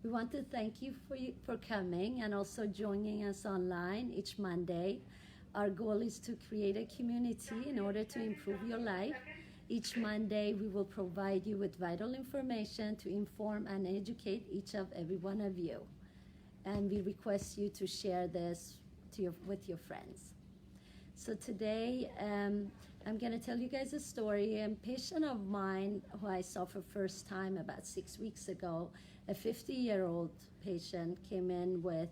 We want to thank you for coming and also joining us online each Monday. Our goal is to create a community in order to improve your life. Each Monday, we will provide you with vital information to inform and educate each of every one of you. And we request you to share this with your friends. So today, I'm going to tell you guys a story. A patient of mine who I saw for first time about 6 weeks ago, a 50-year-old patient, came in with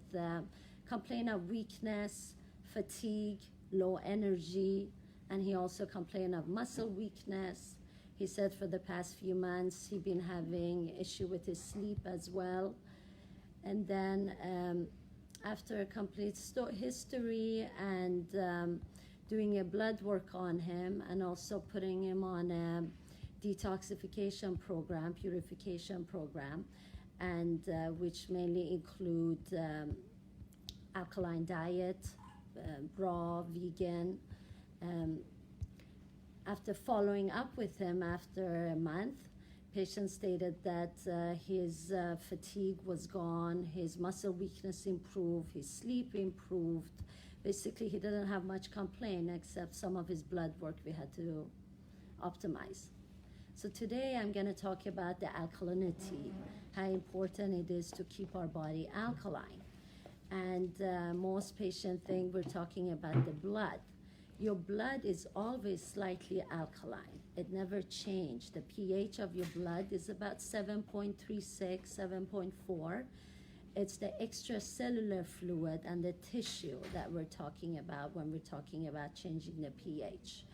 complaint of weakness, fatigue, low energy, and he also complained of muscle weakness. He said for the past few months he'd been having issue with his sleep as well. And then after a complete history and doing a blood work on him and also putting him on a detoxification program, purification program, and which mainly include alkaline diet, raw, vegan. After following up with him after a month, patient stated that his fatigue was gone, his muscle weakness improved, his sleep improved. Basically, he didn't have much complaint except some of his blood work we had to optimize. So today I'm going to talk about the alkalinity, how important it is to keep our body alkaline. And most patients think we're talking about the blood. Your blood is always slightly alkaline. It never changed. The pH of your blood is about 7.36, 7.4. It's the extracellular fluid and the tissue that we're talking about when we're talking about changing the pH.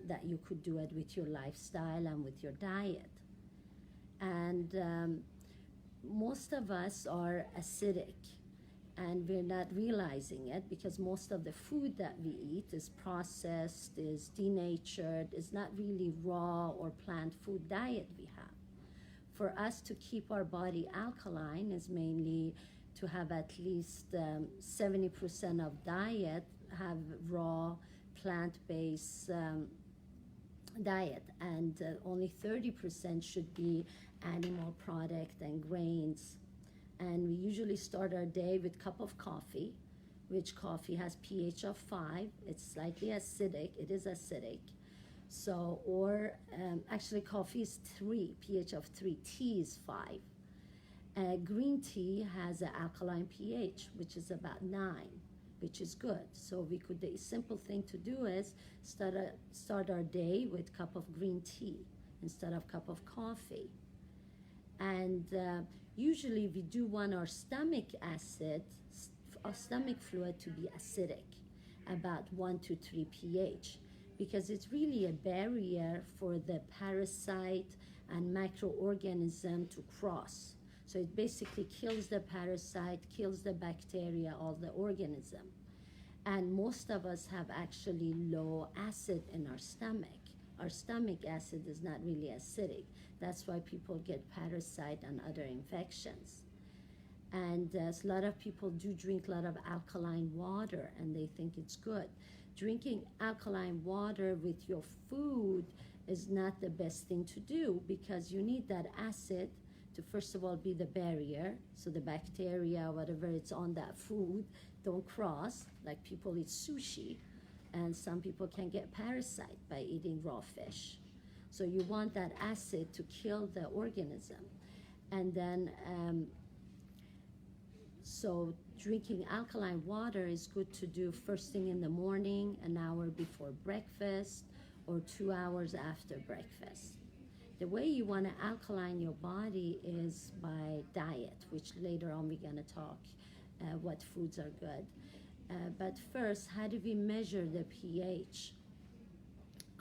That you could do it with your lifestyle and with your diet. And most of us are acidic, and we're not realizing it because most of the food that we eat is processed, is denatured, is not really raw or plant food diet we have. For us to keep our body alkaline is mainly to have at least 70% of diet have raw plant-based diet, and only 30% should be animal product and grains. And we usually start our day with a cup of coffee, which coffee has pH of 5. It's slightly acidic. It is acidic. So, or actually coffee is 3, pH of 3. Tea is 5. Green tea has an alkaline pH, which is about 9, which is good. So the simple thing to do is start our day with a cup of green tea instead of cup of coffee. And usually we do want our stomach fluid to be acidic, about 1 to 3 pH, because it's really a barrier for the parasite and microorganism to cross. So it basically kills the parasite, kills the bacteria, all the organism. And most of us have actually low acid in our stomach. Our stomach acid is not really acidic. That's why people get parasite and other infections. And a lot of people do drink a lot of alkaline water and they think it's good. Drinking alkaline water with your food is not the best thing to do because you need that acid to first of all be the barrier, so the bacteria, whatever it's on that food, don't cross. Like people eat sushi, and some people can get parasite by eating raw fish. So you want that acid to kill the organism. And then, so drinking alkaline water is good to do first thing in the morning, an hour before breakfast, or 2 hours after breakfast. The way you want to alkaline your body is by diet, which later on we're going to talk what foods are good. But first, how do we measure the pH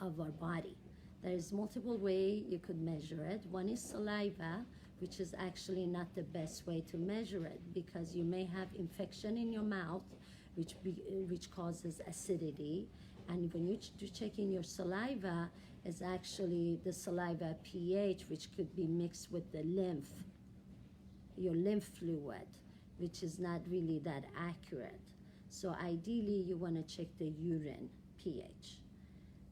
of our body? There's multiple ways you could measure it. One is saliva, which is actually not the best way to measure it because you may have infection in your mouth, which causes acidity. And when you do check in your saliva, is actually the saliva pH, which could be mixed with the lymph, your lymph fluid, which is not really that accurate. So ideally, you want to check the urine pH.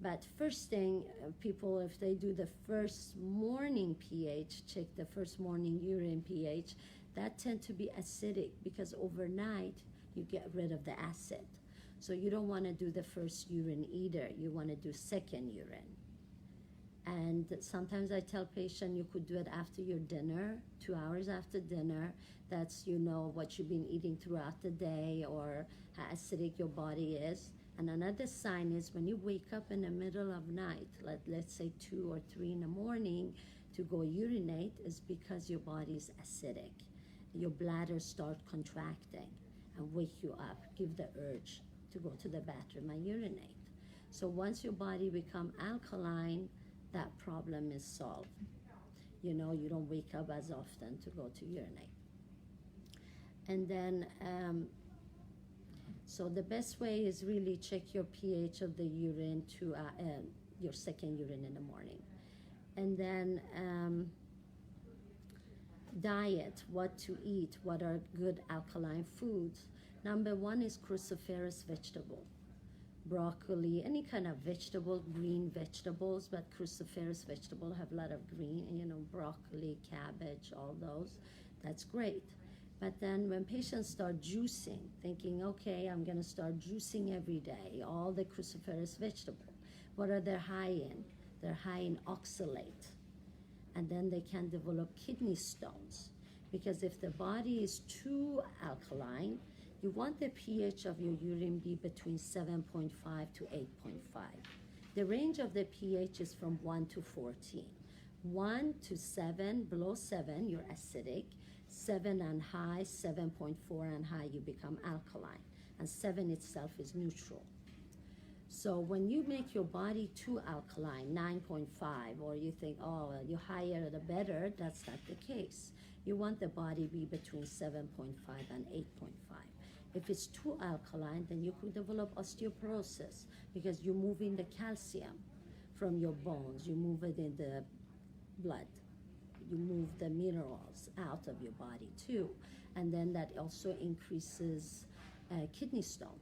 But first thing, people, if they do the first morning pH, check the first morning urine pH, that tend to be acidic because overnight you get rid of the acid. So you don't want to do the first urine either. You want to do second urine. And sometimes I tell patients you could do it after your dinner, 2 hours after dinner. That's, you know, what you've been eating throughout the day or how acidic your body is. And another sign is when you wake up in the middle of night, let's say 2 or 3 in the morning, to go urinate is because your body is acidic. Your bladder start contracting and wake you up, give the urge to go to the bathroom and urinate. So once your body become alkaline, that problem is solved. You know, you don't wake up as often to go to urinate. And then, so the best way is really check your pH of the urine to your second urine in the morning. And then diet, what to eat, what are good alkaline foods. Number one is cruciferous vegetable. Broccoli, any kind of vegetable, green vegetables, but cruciferous vegetable have a lot of green, you know, broccoli, cabbage, all those, that's great. But then when patients start juicing, thinking, okay, I'm gonna start juicing every day, all the cruciferous vegetable, what are they high in? They're high in oxalate. And then they can develop kidney stones. Because if the body is too alkaline, you want the pH of your urine be between 7.5 to 8.5. The range of the pH is from 1 to 14. 1 to 7, below 7, you're acidic. 7 and high, 7.4 and high, you become alkaline. And 7 itself is neutral. So when you make your body too alkaline, 9.5, or you think, oh, the higher the better, that's not the case. You want the body be between 7.5 and 8.5. If it's too alkaline, then you could develop osteoporosis because you're moving the calcium from your bones. You move it in the blood. You move the minerals out of your body too. And then that also increases kidney stone.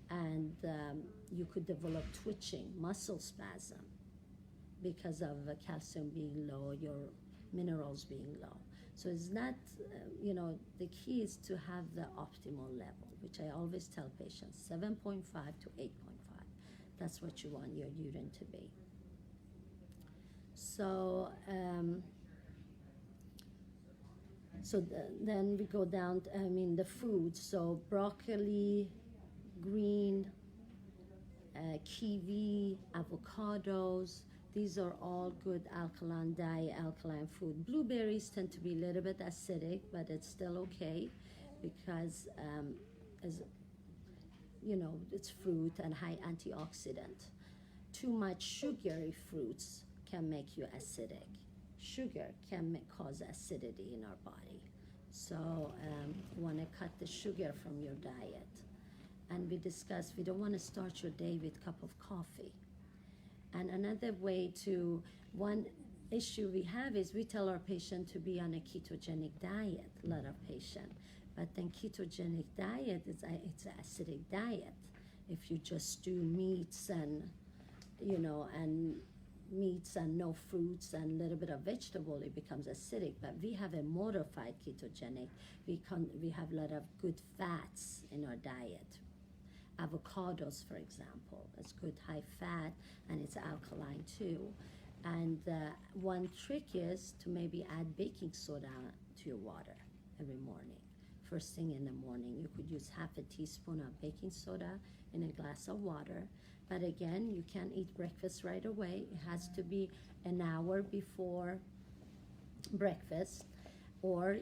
And you could develop twitching, muscle spasm because of calcium being low, your minerals being low. So it's not, you know, the key is to have the optimal level, which I always tell patients, 7.5 to 8.5. That's what you want your urine to be. So, then we go down, the foods. So broccoli, green, kiwi, avocados, these are all good alkaline diet, alkaline food. Blueberries tend to be a little bit acidic, but it's still okay because, as you know, it's fruit and high antioxidant. Too much sugary fruits can make you acidic. Sugar can cause acidity in our body. So you want to cut the sugar from your diet. And we discussed we don't want to start your day with a cup of coffee. And another way to, one issue we have is we tell our patient to be on a ketogenic diet, a lot of patients. But then ketogenic diet, it's an acidic diet. If you just do meats and, you know, and meats and no fruits and a little bit of vegetable, it becomes acidic. But we have a modified ketogenic. We have a lot of good fats in our diet. Avocados, for example, it's good high fat and it's alkaline too. And one trick is to maybe add baking soda to your water every morning. First thing in the morning, you could use half a teaspoon of baking soda in a glass of water. But again, you can't eat breakfast right away. It has to be an hour before breakfast. Or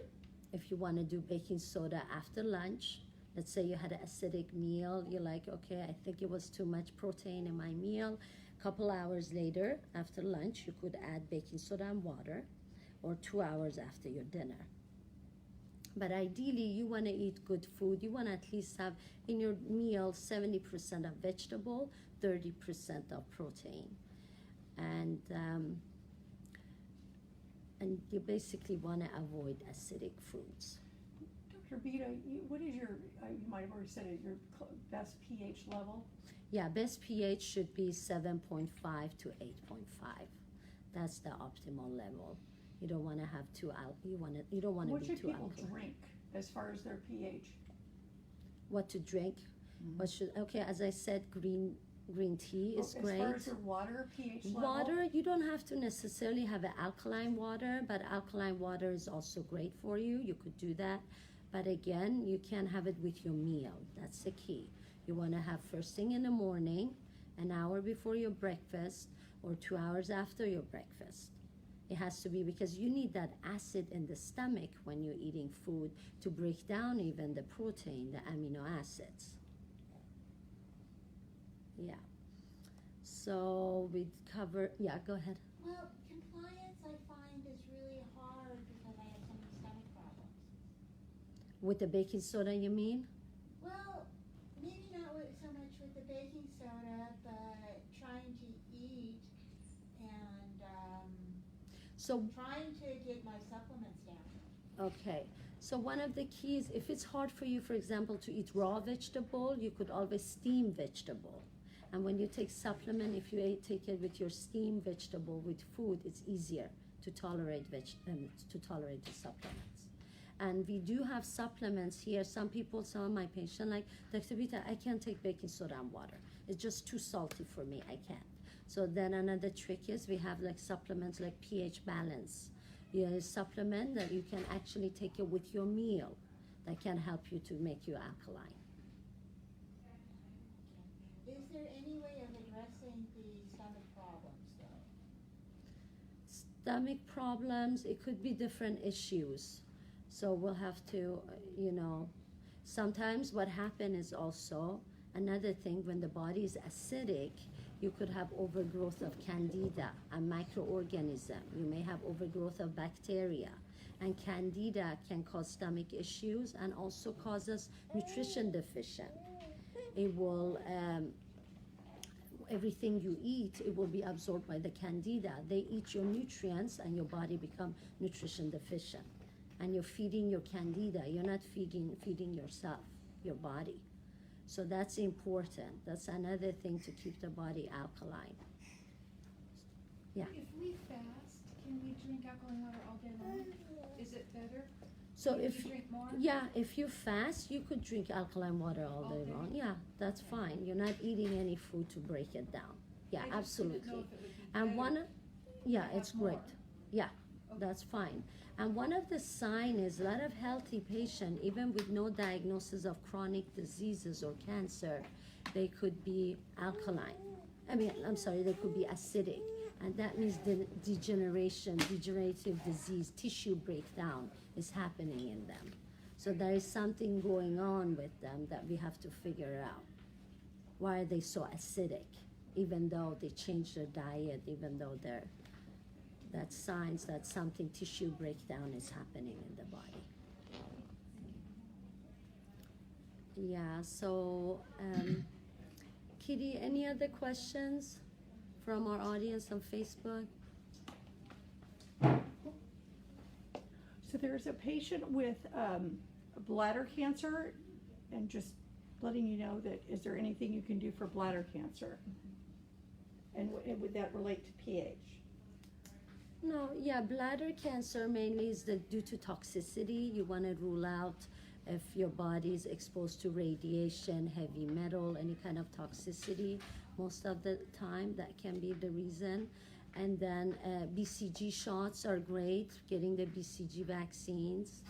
if you want to do baking soda after lunch, let's say you had an acidic meal, you're like, okay, I think it was too much protein in my meal. A couple hours later, after lunch, you could add baking soda and water, or 2 hours after your dinner. But ideally, you want to eat good food. You want to at least have in your meal 70% of vegetable, 30% of protein. And you basically want to avoid acidic foods. Dr. Bita, what is your, you might have already said it, your best pH level? Yeah, best pH should be 7.5 to 8.5. That's the optimal level. You don't want to have you don't want to What be should too people alkaline. drink as far as their pH? What to drink? Okay, as I said, green tea is As great. far as your water pH level? Water, you don't have to necessarily have an alkaline water, but alkaline water is also great for you. You could do that. But again, you can have it with your meal. That's the key. You want to have first thing in the morning, an hour before your breakfast, or 2 hours after your breakfast. It has to be because you need that acid in the stomach when you're eating food to break down even the protein, the amino acids. Yeah. So we cover, yeah, go ahead. Well, compliance I find is really hard because I have so many stomach problems. With the baking soda, you mean? Well, maybe not so much with the baking soda, but trying to eat and So, trying to get my supplements down. okay. So one of the keys, if it's hard for you, for example, to eat raw vegetable, you could always steam vegetable. And when you take supplement, if you take it with your steamed vegetable with food, it's easier to tolerate the supplements. And we do have supplements here. Some of my patients, like, Dr. Bita, I can't take baking soda and water. It's just too salty for me. I can't. So then another trick is we have like supplements like pH balance. You know, a supplement that you can actually take it with your meal that can help you to make you alkaline. Is there any way of addressing the stomach problems though? Stomach problems, it could be different issues. So we'll have to, sometimes what happens is also another thing, when the body is acidic, you could have overgrowth of candida, a microorganism. You may have overgrowth of bacteria. And candida can cause stomach issues and also causes nutrition deficient. It will, everything you eat, it will be absorbed by the candida. They eat your nutrients and your body become nutrition deficient. And you're feeding your candida. You're not feeding yourself, your body. So that's important. That's another thing to keep the body alkaline. Yeah. If we fast, can we drink alkaline water all day long? Is it better? So Can if you drink more? if you fast, you could drink alkaline water all day Okay. long. Yeah, that's fine. You're not eating any food to break it down. Yeah, I just didn't know absolutely. if it would be And better one, yeah, to it's have more. great. Yeah, Okay. that's fine. And one of the signs is a lot of healthy patients, even with no diagnosis of chronic diseases or cancer, they could be alkaline. They could be acidic. And that means the degenerative disease, tissue breakdown is happening in them. So there is something going on with them that we have to figure out. Why are they so acidic? Even though they change their diet, even though that's signs that something tissue breakdown is happening in the body. Yeah, so Kitty, any other questions from our audience on Facebook? So there's a patient with bladder cancer, and just letting you know that, is there anything you can do for bladder cancer? And would that relate to pH? No, yeah, bladder cancer mainly is due to toxicity. You want to rule out if your body is exposed to radiation, heavy metal, any kind of toxicity. Most of the time, that can be the reason. And then BCG shots are great, getting the BCG vaccines.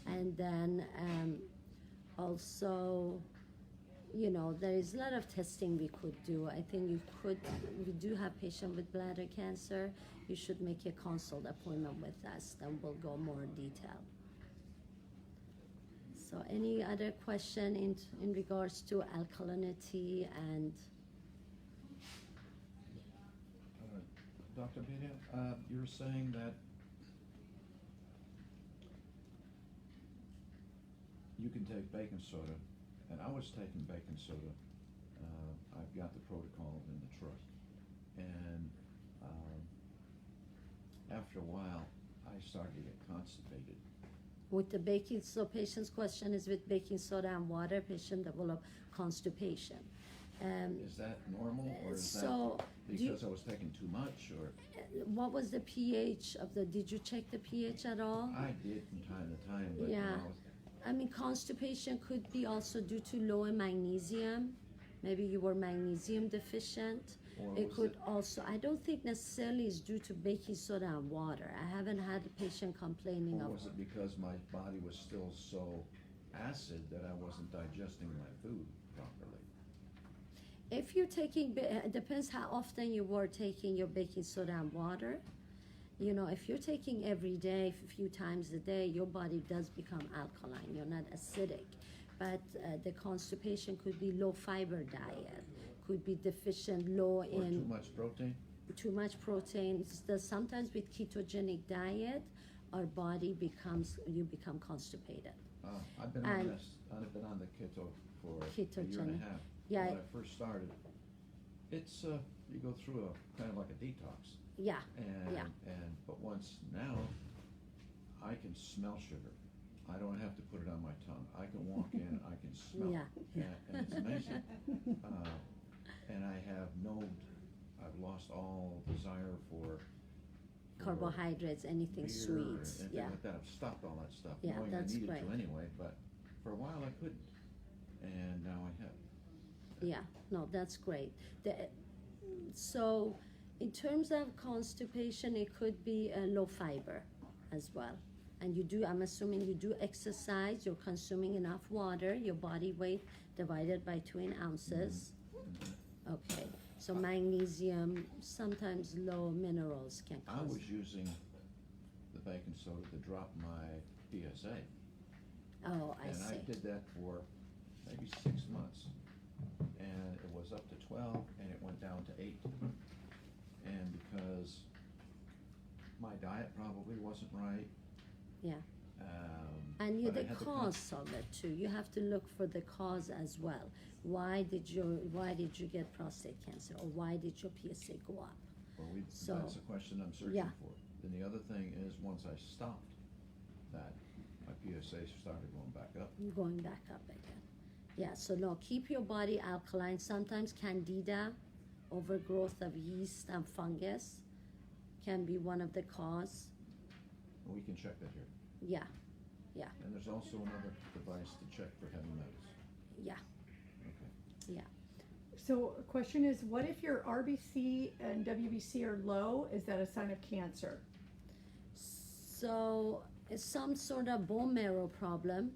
And then also, there is a lot of testing we could do. I think we do have patients with bladder cancer. You should make a consult appointment with us, then we'll go more detail. So any other question in regards to alkalinity and? Dr. Bita, you're saying that you can take baking soda, and I was taking baking soda. I've got the protocol in the truck, and after a while, I started to get constipated, With the baking, so patient's question is with baking soda and water, patient develop constipation. Is that normal, or is So, that do you- because I was taking too much, or? What was the pH of the, did you check the pH at all? I did from time to time, but Yeah. you know, I mean, constipation could be also due to low in magnesium. Maybe you were magnesium deficient. or It was could also, I don't think necessarily it's due to baking soda and water. I haven't had a patient complaining or of, was it because my body was still so acid that I wasn't digesting my food properly? if you're taking, it depends how often you were taking your baking soda and water. You know, if you're taking every day, a few times a day, your body does become alkaline. You're not acidic. But the constipation could be low fiber diet, could be deficient, low Or in too much protein? too much protein. Sometimes with ketogenic diet, our body becomes, you become constipated. I've been And- on this, I've been on the keto for a year and Ketogenic. a half. Yeah. When I first started, it's, you go through a, kind of like a detox. Yeah, And, Yeah. but once now, I can smell sugar. I don't have to put it on my tongue. I can walk in, I can smell Yeah, it. And it's amazing. And I have I've lost all desire for carbohydrates, anything beer sweets. and Yeah, anything like that. I've stopped all that stuff, Yeah, knowing that's I needed great. to anyway, but for a while I couldn't. And now I have. yeah. No, that's great. So, in terms of constipation, it could be low fiber as well. And you do, I'm assuming you do exercise, you're consuming enough water, your body weight divided by 2 ounces. Okay, so magnesium, sometimes low minerals can I cause. was using the baking soda to drop my PSA. Oh, I And see. I did that for maybe 6 months. And it was up to 12 and it went down to 8. And because my diet probably wasn't right. Yeah. And but I the had to cause of it too. You have to look for the cause as well. Why did you get prostate cancer, or why did your PSA go up? Well, So, that's a question I'm searching yeah. for. Then the other thing is, once I stopped that, my PSA started going back up. Going back up again. Yeah, so no, keep your body alkaline. Sometimes candida, overgrowth of yeast and fungus, can be one of the cause. And we can check that here. Yeah, And there's also another device to check for heavy metals. yeah, Okay. So a question is, what if your RBC and WBC are low? Is that a sign of cancer? So it's some sort of bone marrow problem.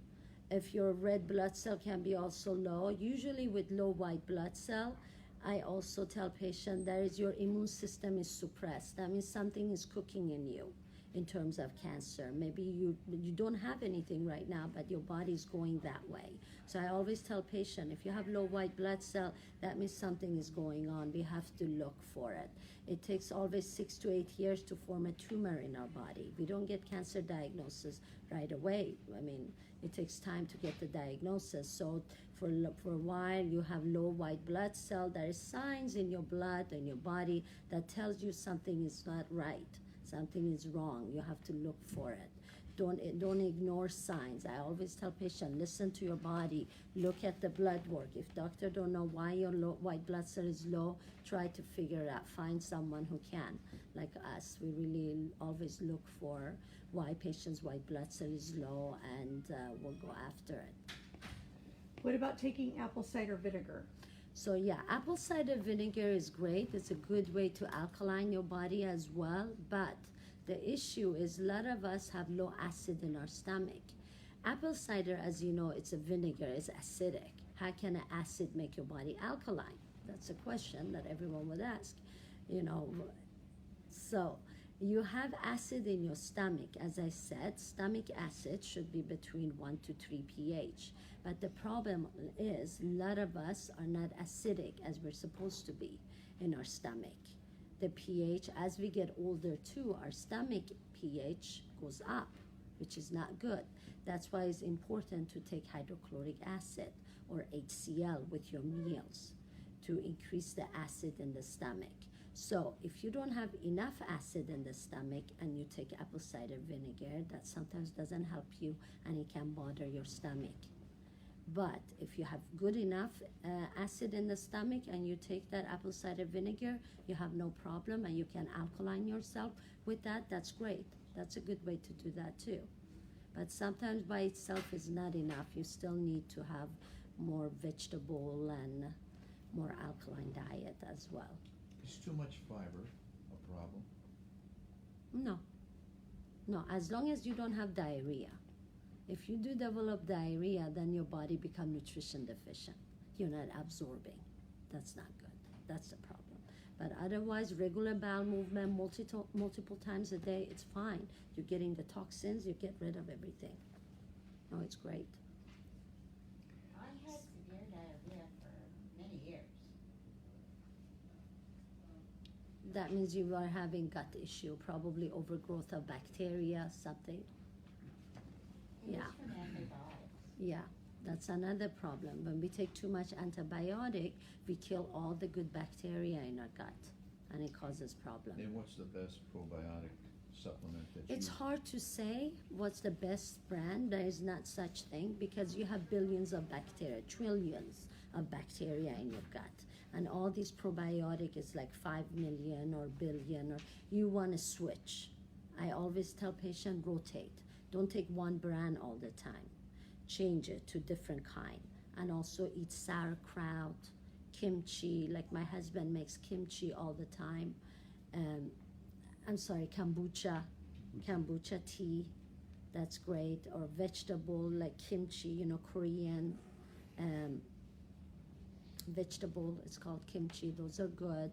If your red blood cell can be also low, usually with low white blood cell, I also tell patient that is your immune system is suppressed. That means something is cooking in you in terms of cancer. Maybe you don't have anything right now, but your body is going that way. So I always tell patient, if you have low white blood cell, that means something is going on. We have to look for it. It takes always 6 to 8 years to form a tumor in our body. We don't get cancer diagnosis right away. I mean, it takes time to get the diagnosis. So for a while, you have low white blood cell. There is signs in your blood and your body that tells you something is not right. Something is wrong. You have to look for it. Don't ignore signs. I always tell patients, listen to your body. Look at the blood work. If doctor don't know why your white blood cell is low, try to figure it out. Find someone who can. Like us, we really always look for why patients' white blood cell is low, and we'll go after it. What about taking apple cider vinegar? So yeah, apple cider vinegar is great. It's a good way to alkaline your body as well. But the issue is a lot of us have low acid in our stomach. Apple cider, as you know, it's a vinegar, it's acidic. How can an acid make your body alkaline? That's a question that everyone would ask, you know. So you have acid in your stomach. As I said, stomach acid should be between 1 to 3 pH. But the problem is a lot of us are not acidic as we're supposed to be in our stomach. The pH, as we get older too, our stomach pH goes up, which is not good. That's why it's important to take hydrochloric acid or HCl with your meals to increase the acid in the stomach. So if you don't have enough acid in the stomach and you take apple cider vinegar, that sometimes doesn't help you and it can bother your stomach. But if you have good enough acid in the stomach and you take that apple cider vinegar, you have no problem and you can alkaline yourself with that, that's great. That's a good way to do that too. But sometimes by itself is not enough. You still need to have more vegetable and more alkaline diet as well. Is too much fiber a problem? No. No, as long as you don't have diarrhea. If you do develop diarrhea, then your body becomes nutrition deficient. You're not absorbing. That's not good. That's the problem. But otherwise, regular bowel movement multiple times a day, it's fine. You're getting the toxins, you get rid of everything. No, it's great. I had severe diarrhea for many years. That means you are having gut issue, probably overgrowth of bacteria, something. It Yeah. was from antibiotics. Yeah, that's another problem. When we take too much antibiotic, we kill all the good bacteria in our gut, and it causes problems. And what's the best probiotic supplement that It's you... hard to say what's the best brand. There is not such thing because you have billions of bacteria, trillions of bacteria in your gut. And all these probiotic is like 5 million or billion, or you want to switch. I always tell patient rotate. Don't take one brand all the time. Change it to different kind. And also eat sauerkraut, kimchi, like my husband makes kimchi all the time. Kombucha tea, that's great. Or vegetable like kimchi, Korean vegetable, it's called kimchi. Those are good.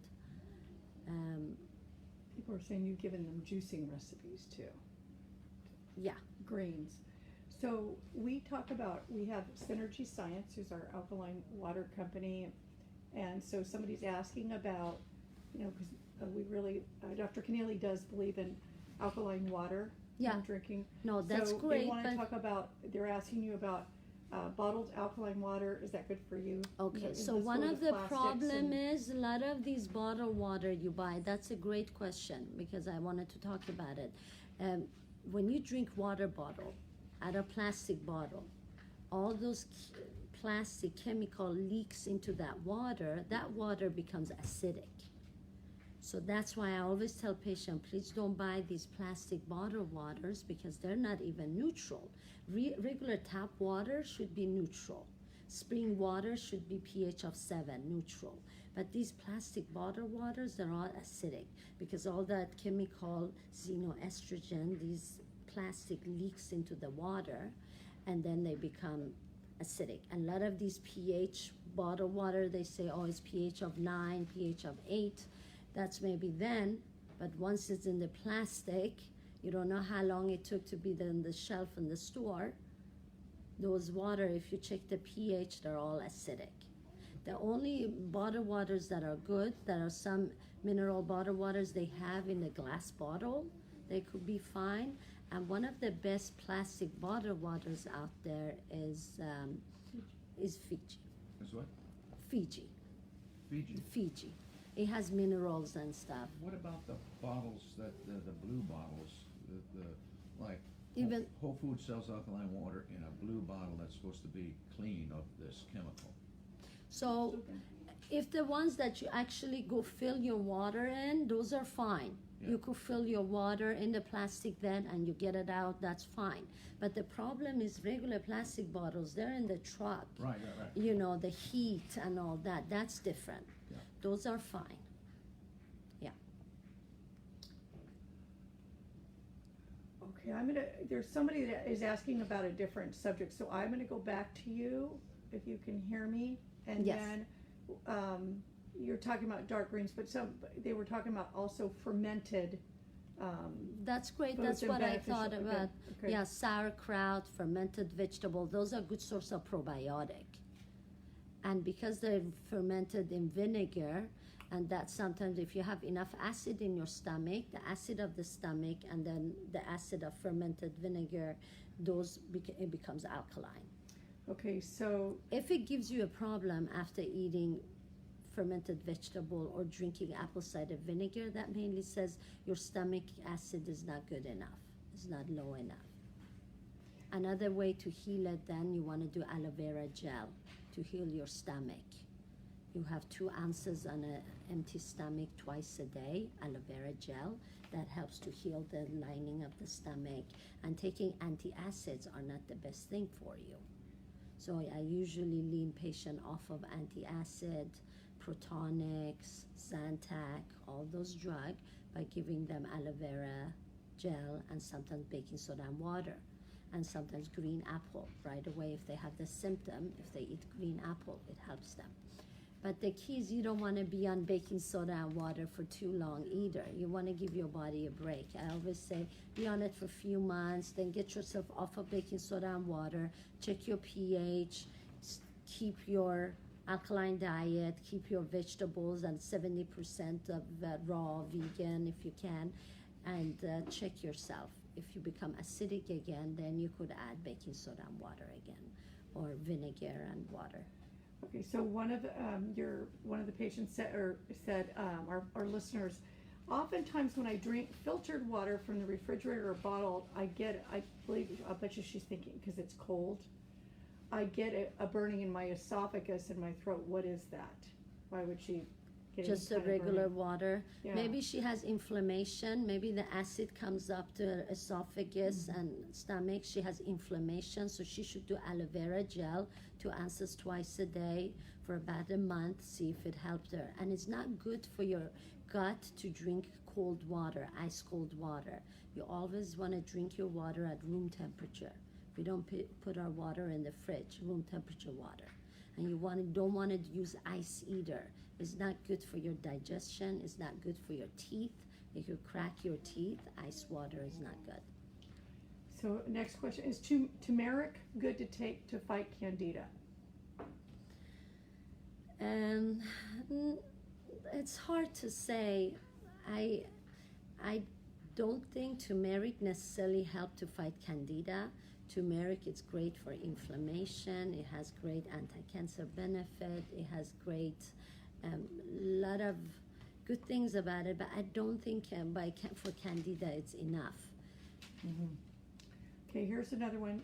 People are saying you've given them juicing recipes too. Yeah. Greens. So we have Synergy Science, who's our alkaline water company, and so somebody's asking about, because we really, Dr. Keneally does believe in alkaline water. Yeah. Drinking. No, that's so great. They want to but talk about, they're asking you about bottled alkaline water. Is that good for you? Okay, Is so this one sort of the plastics problem and- is a lot of these bottled water you buy. That's a great question because I wanted to talk about it. When you drink water bottle out of plastic bottle, all those plastic chemical leaks into that water becomes acidic. So that's why I always tell patients, please don't buy these plastic bottled waters because they're not even neutral. Regular tap water should be neutral. Spring water should be pH of 7, neutral. But these plastic bottled waters, they're all acidic because all that chemical xenoestrogen, these plastic leaks into the water and then they become acidic. And a lot of these pH bottled water, they say, oh, it's pH of 9, pH of 8. That's maybe then, but once it's in the plastic, you don't know how long it took to be on the shelf in the store. Those water, if you check the pH, they're all acidic. The only bottled waters that are good, that are some mineral bottled waters they have in a glass bottle, they could be fine. And one of the best plastic bottled waters out there is Fiji. Is what? Fiji. Fiji. Fiji. It has minerals and stuff. What about the bottles that, the blue bottles, like Even Whole Foods sells alkaline water in a blue bottle that's supposed to be clean of this chemical. so, if the ones that you actually go fill your water in, those are fine. Yeah. You could fill your water in the plastic then and you get it out, that's fine. But the problem is regular plastic bottles, they're in the truck. Right. The heat and all that, that's different. Yeah. Those are fine. Yeah. Okay, there's somebody that is asking about a different subject, so I'm gonna go back to you, if you can hear me. And Yes. then, you're talking about dark greens, but they were talking about also fermented, That's great. foods That's and what I beneficial- thought okay, about. okay. Yeah, sauerkraut, fermented vegetable, those are good source of probiotic. And because they're fermented in vinegar, and that sometimes if you have enough acid in your stomach, the acid of the stomach and then the acid of fermented vinegar, it becomes alkaline. Okay, so, If it gives you a problem after eating fermented vegetable or drinking apple cider vinegar, that mainly says your stomach acid is not good enough, it's not low enough. Another way to heal it, then you want to do aloe vera gel to heal your stomach. You have 2 ounces on an empty stomach twice a day, aloe vera gel. That helps to heal the lining of the stomach. And taking antacids are not the best thing for you. So I usually lean patient off of antacid, Protonics, Zantac, all those drugs by giving them aloe vera gel and sometimes baking soda and water. And sometimes green apple right away if they have the symptom. If they eat green apple, it helps them. But the key is you don't want to be on baking soda and water for too long either. You want to give your body a break. I always say be on it for a few months, then get yourself off of baking soda and water, check your pH, keep your alkaline diet, keep your vegetables and 70% of raw, vegan if you can, and check yourself. If you become acidic again, then you could add baking soda and water again, or vinegar and water. Okay, so one of the patients said our listeners, oftentimes when I drink filtered water from the refrigerator or bottle, I bet you she's thinking because it's cold, I get a burning in my esophagus and my throat. What is that? Why would she get Just any the kind of regular burning? water. Yeah. Maybe she has inflammation. Maybe the acid comes up to her esophagus and stomach. She has inflammation, so she should do aloe vera gel 2 ounces twice a day for about a month, see if it helped her. And it's not good for your gut to drink cold water, ice cold water. You always want to drink your water at room temperature. We don't put our water in the fridge, room temperature water. And you don't want to use ice either. It's not good for your digestion. It's not good for your teeth. If you crack your teeth, ice water is not good. So next question, is turmeric good to take to fight candida? It's hard to say. I don't think turmeric necessarily helps to fight candida. Turmeric is great for inflammation. It has great anti-cancer benefit. It has great lot of good things about it, but I don't think for candida it's enough. Mm-hmm. Okay, here's another one.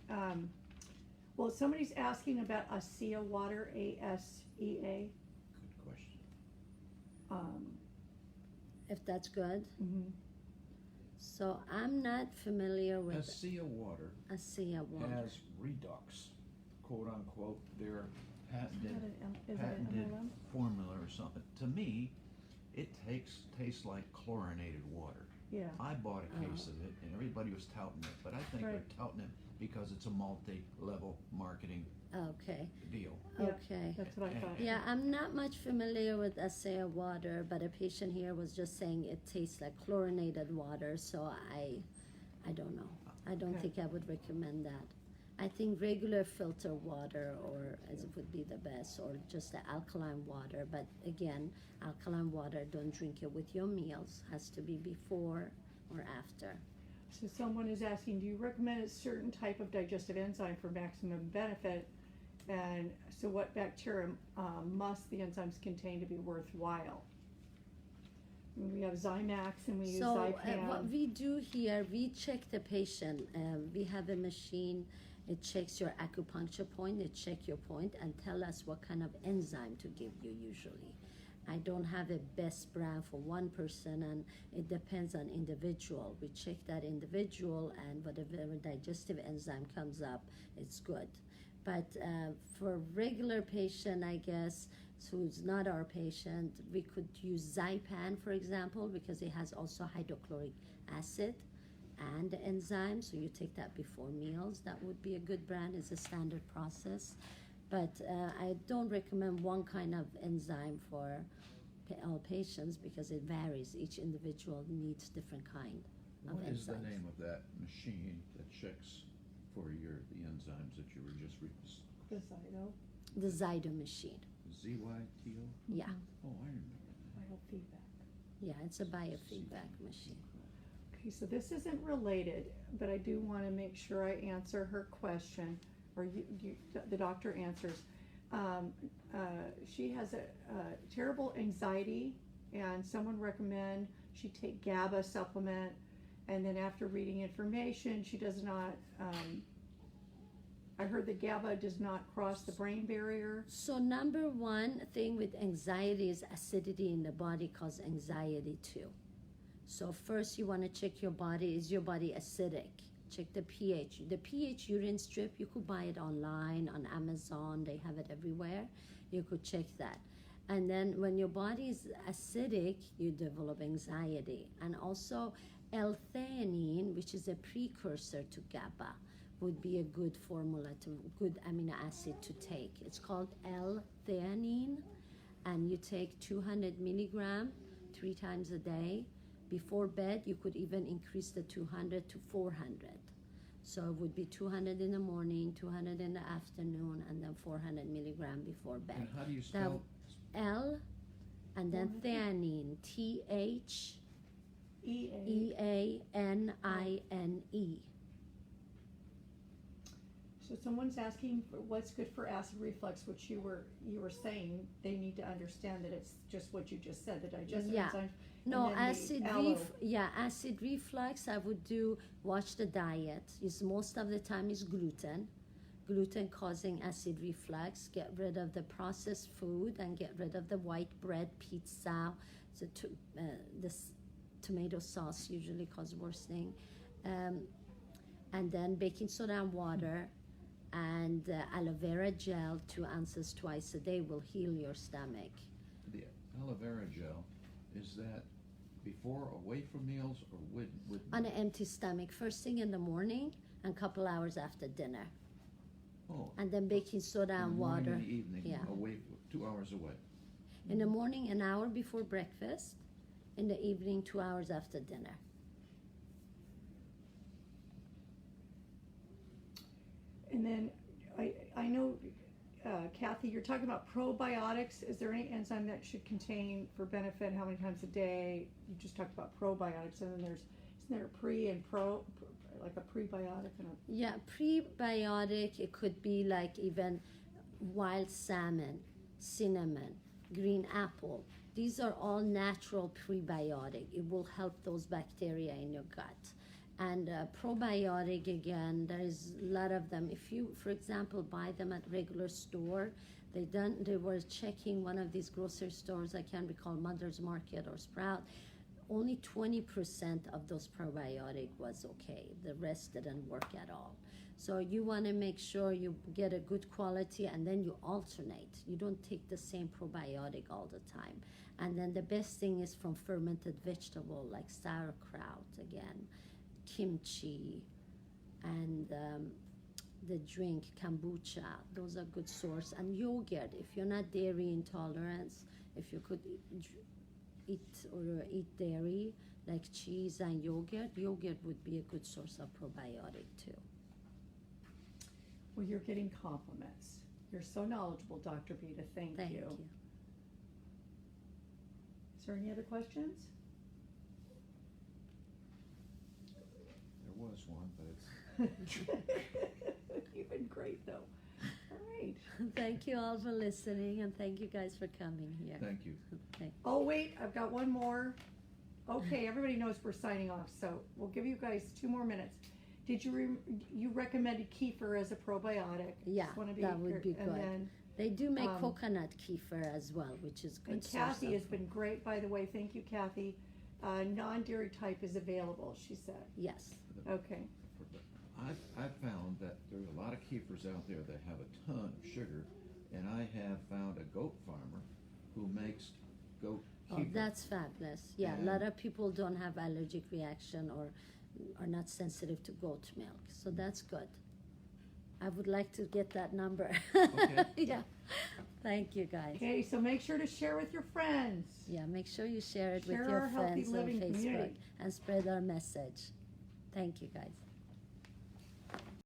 Well, somebody's asking about ASEA water, ASEA. Good question. If that's good. Mm-hmm. So I'm not familiar with ASEA water ASEA water. has Redux, quote unquote, their patented Is that an MLM? formula or something. To me, it tastes like chlorinated water. Yeah. I bought a case of it, and everybody was touting it, but I think Right. they're touting it because it's a multi-level marketing Okay. deal. Yeah. Okay. That's what I thought. Yeah, I'm not much familiar with ASEA water, but a patient here was just saying it tastes like chlorinated water, so I don't know. I don't Okay. think I would recommend that. I think regular filter water would be the best, or just the alkaline water. But again, alkaline water, don't drink it with your meals. Has to be before or after. So someone is asking, do you recommend a certain type of digestive enzyme for maximum benefit? And so what bacteria must the enzymes contain to be worthwhile? We have Zymax and we use So Zypam. what we do here, we check the patient. We have a machine. It checks your acupuncture point. It checks your point and tell us what kind of enzyme to give you usually. I don't have a best brand for one person, and it depends on individual. We check that individual, and whatever digestive enzyme comes up, it's good. But for regular patient, I guess, who's not our patient, we could use Zypan, for example, because it has also hydrochloric acid and enzyme, so you take that before meals. That would be a good brand. It's a standard process. But I don't recommend one kind of enzyme for all patients because it varies. Each individual needs different kind of What is the enzymes. name of that machine that checks for the enzymes that you were just The Zyto. The Zyto machine. ZYTO? Yeah, Oh, I remember that. Biofeedback. yeah, it's a biofeedback machine. Okay, so this isn't related, but I do want to make sure I answer her question, or the doctor answers. She has a terrible anxiety, and someone recommend she take GABA supplement, and then after reading information, she does not, I heard that GABA does not cross the brain barrier. So number one thing with anxiety is acidity in the body causes anxiety too. So first you want to check your body. Is your body acidic? Check the pH. The pH urine strip, you could buy it online, on Amazon. They have it everywhere. You could check that. And then when your body is acidic, you develop anxiety. And also L-theanine, which is a precursor to GABA, would be a good formula, good amino acid to take. It's called L-theanine, and you take 200 milligram 3 times a day. Before bed, you could even increase the 200 to 400. So it would be 200 in the morning, 200 in the afternoon, and then 400 milligram before bed. And how do you spell? L, and then theanine, Theanine. So someone's asking for what's good for acid reflux, which you were saying they need to understand that it's just what you just said, the digestive Yeah. enzymes. No, and then acid reflux, I would watch the diet. Most of the time is gluten causing acid reflux. Get rid of the processed food and get rid of the white bread, pizza. So this tomato sauce usually causes worsening. And then baking soda and water and aloe vera gel, 2 ounces twice a day will heal your stomach. The aloe vera gel, is that before or away from meals or with On an empty stomach, first thing in the morning and couple hours after dinner. Oh, And then baking soda in the and morning water. and the evening, Yeah. away 2 hours away. In the morning, an hour before breakfast. In the evening, 2 hours after dinner. And then I know, Kathy, you're talking about probiotics. Is there any enzyme that should contain for benefit? How many times a day? You just talked about probiotics, and then isn't there a pre and pro, like a prebiotic and a... Yeah, prebiotic, it could be like even wild salmon, cinnamon, green apple. These are all natural prebiotic. It will help those bacteria in your gut. And probiotic, again, there is a lot of them. If you, for example, buy them at regular store, they were checking one of these grocery stores, I can't recall, Mother's Market or Sprout, only 20% of those probiotic was okay. The rest didn't work at all. So you want to make sure you get a good quality, and then you alternate. You don't take the same probiotic all the time. And then the best thing is from fermented vegetable like sauerkraut, again, kimchi, and the drink kombucha. Those are good source. And yogurt, if you're not dairy intolerant, if you could eat dairy like cheese and yogurt would be a good source of probiotic too. Well, you're getting compliments. You're so knowledgeable, Dr. Bita. Thank you. Is there any other questions? There was one, but it's... You've been great, though. All right. Thank you all for listening, and thank you guys for coming here. Thank you. Oh, wait, I've got one more. Okay, everybody knows we're signing off, so we'll give you guys 2 more minutes. Did you you recommended kefir as a probiotic? Yeah, Just wanna that would be and good. Then, They do make coconut kefir as well, which is good. and Kathy has been great, by the way. Thank you, Kathy. Non-dairy type is available, she said. Yes. Okay. I've found that there are a lot of kefirs out there that have a ton of sugar, and I have found a goat farmer who makes goat kefir. Oh, that's fabulous. Yeah, a lot of people don't have allergic reaction or are not sensitive to goat milk, so that's good. I would like to get that number. Okay. Yeah. Thank you, guys. Okay, so make sure to share with your friends. Yeah, make sure you share it with Share your our healthy friends on living Facebook community. and spread our message. Thank you, guys.